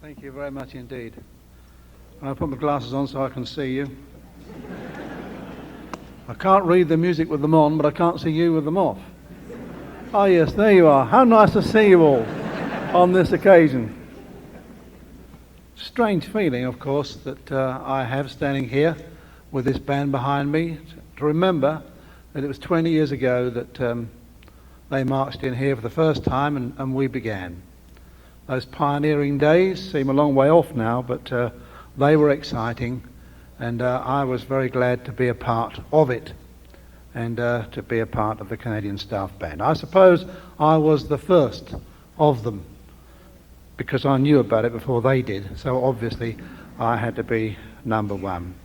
Thank you very much indeed. And I'll put my glasses on so I can see you. I can't read the music with them on, but I can't see you with them off. Oh yes, there you are. How nice to see you all on this occasion. Strange feeling, of course, that I have standing here with this band behind me to remember that it was 20 years ago that they marched in here for the first time and we began. Those pioneering days seem a long way off now, but they were exciting, and I was very glad to be a part of it and to be a part of the Canadian Staff Band. I suppose I was the first of them because I knew about it before they did, so obviously I had to be number one.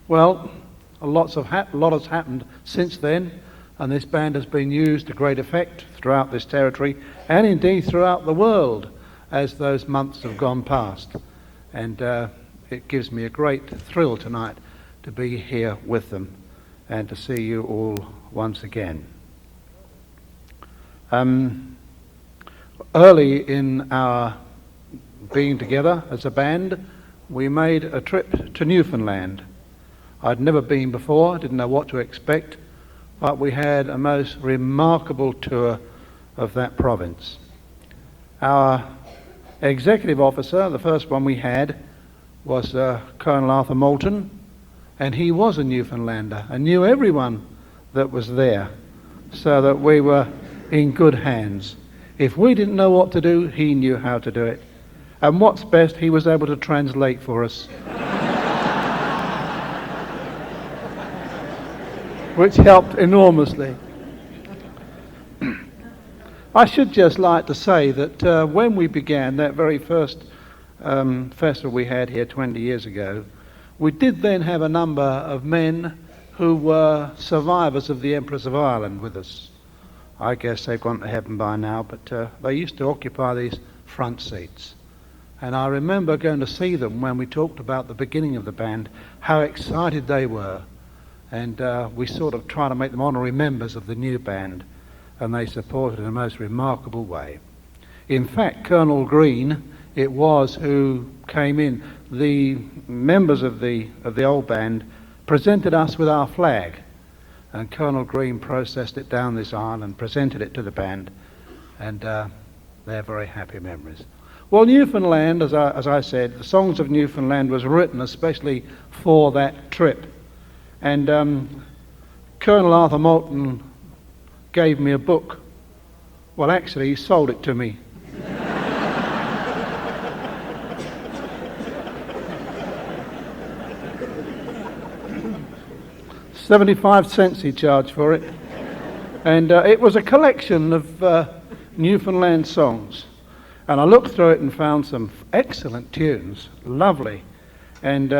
Well, a lot has happened since then, and this band has been used to great effect throughout this territory and indeed throughout the world as those months have gone past. And it gives me a great thrill tonight to be here with them and to see you all once again. Early in our being together as a band, we made a trip to Newfoundland. I'd never been before, didn't know what to expect, but we had a most remarkable tour of that province. Our executive officer, the first one we had, was Colonel Arthur Moulton, and he was a Newfoundlander and knew everyone that was there, so that we were in good hands. If we didn't know what to do, he knew how to do it. And what's best, he was able to translate for us. Which helped enormously. I should just like to say that when we began that very first festival we had here 20 years ago, we did then have a number of men who were survivors of the Empress of Ireland with us. I guess they've gone to heaven by now, but they used to occupy these front seats. And I remember going to see them when we talked about the beginning of the band, how excited they were. And we sort of try to make them honorary members of the new band, and they supported in a most remarkable way. In fact, Colonel Green, it was who came in. The members of the old band presented us with our flag, and Colonel Green processed it down this aisle and presented it to the band, and they're very happy memories. Well, Newfoundland, as I said, the Songs of Newfoundland was written especially for that trip. And Colonel Arthur Moulton gave me a book. Well, actually, he sold it to me. 75 cents he charged for it. And it was a collection of Newfoundland songs. And I looked through it and found some excellent tunes, lovely. And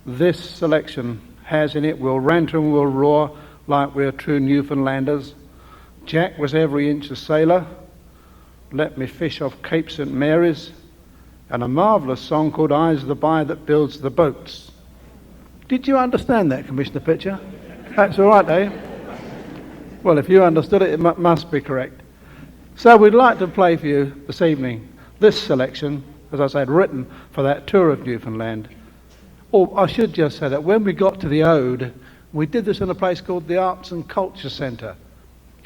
this selection has in it "We'll Rant and We'll Roar Like We're True Newfoundlanders," "Jack Was Every Inch a Sailor," "Let Me Fish Off Cape St. Mary's," and a marvellous song called "Eyes of the By That Builds the Boats." Did you understand that, Commissioner Pitcher? That's all right, eh? Well, if you understood it, it must be correct. So we'd like to play for you this evening this selection, as I said, written for that tour of Newfoundland. Or I should just say that when we got to the Ode, we did this in a place called the Arts and Culture Centre.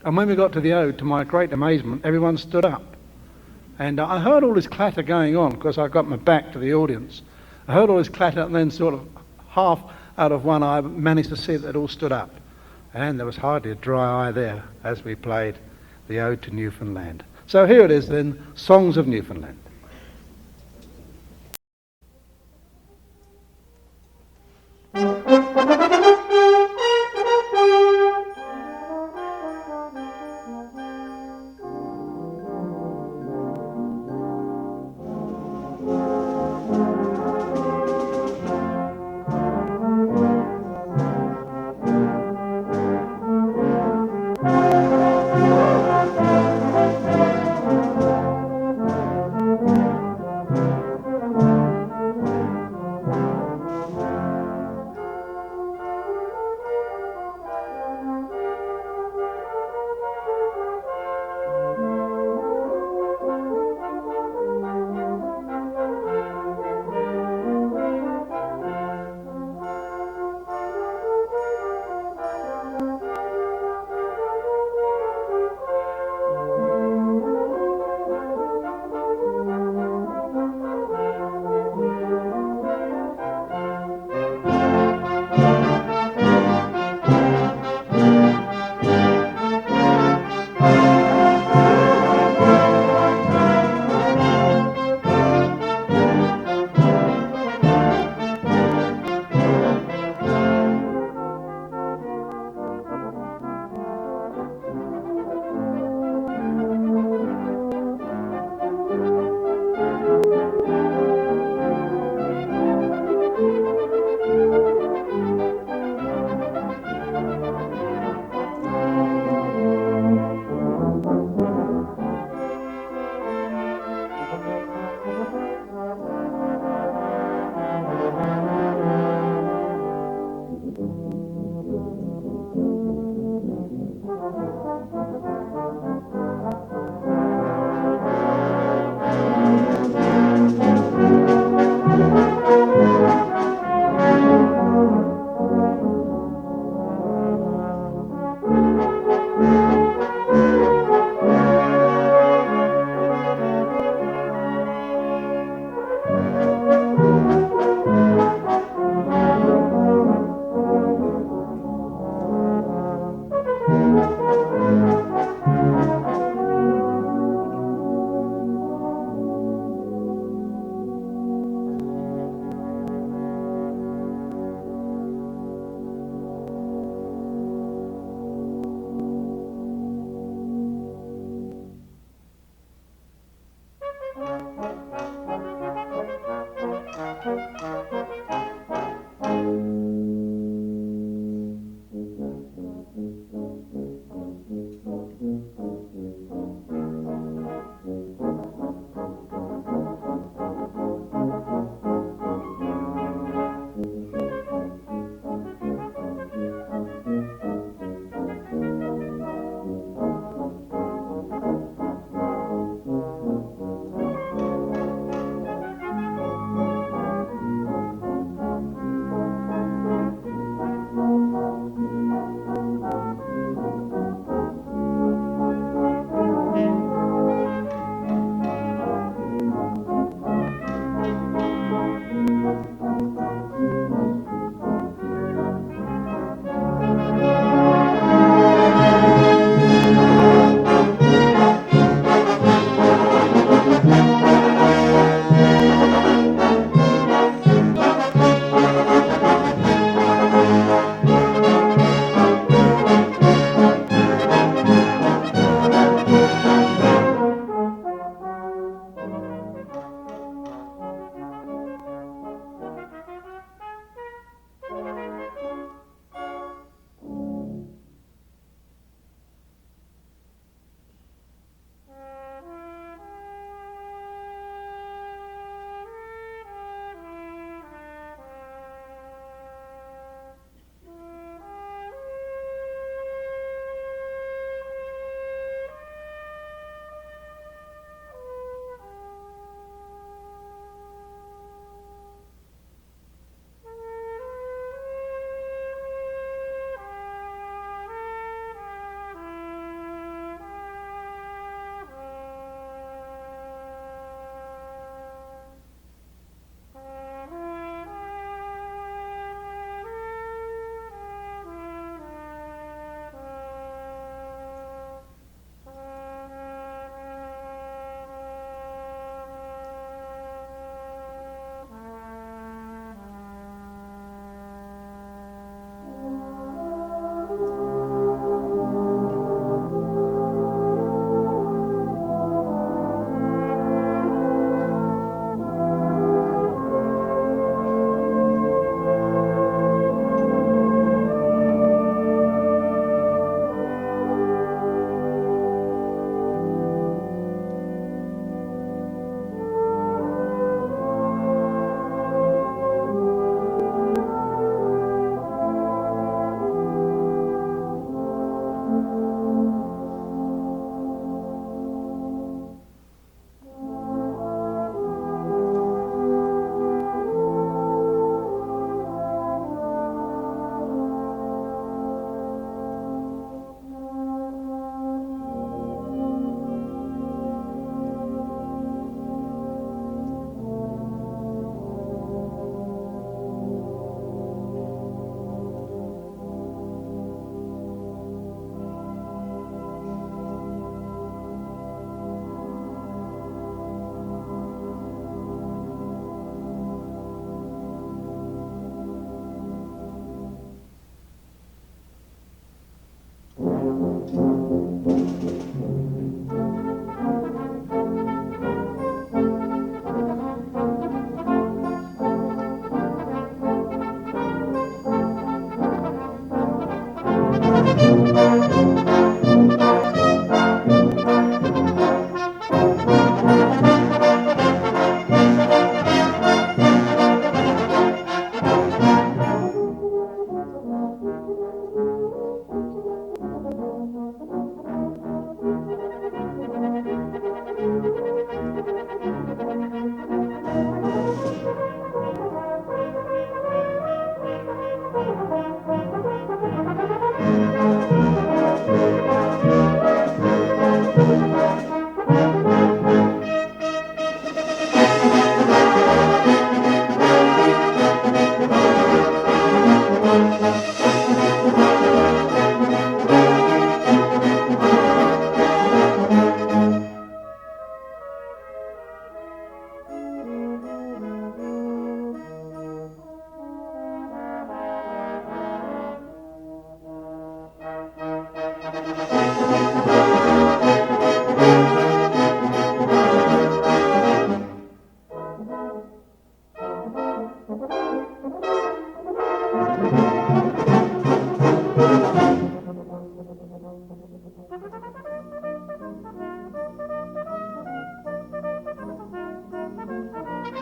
And when we got to the Ode, to my great amazement, everyone stood up. And I heard all this clatter going on, because I got my back to the audience. I heard all this clatter, and then sort of half out of one eye managed to see that it all stood up. And there was hardly a dry eye there as we played the Ode to Newfoundland. So here it is then, Songs of Newfoundland.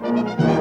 Bye.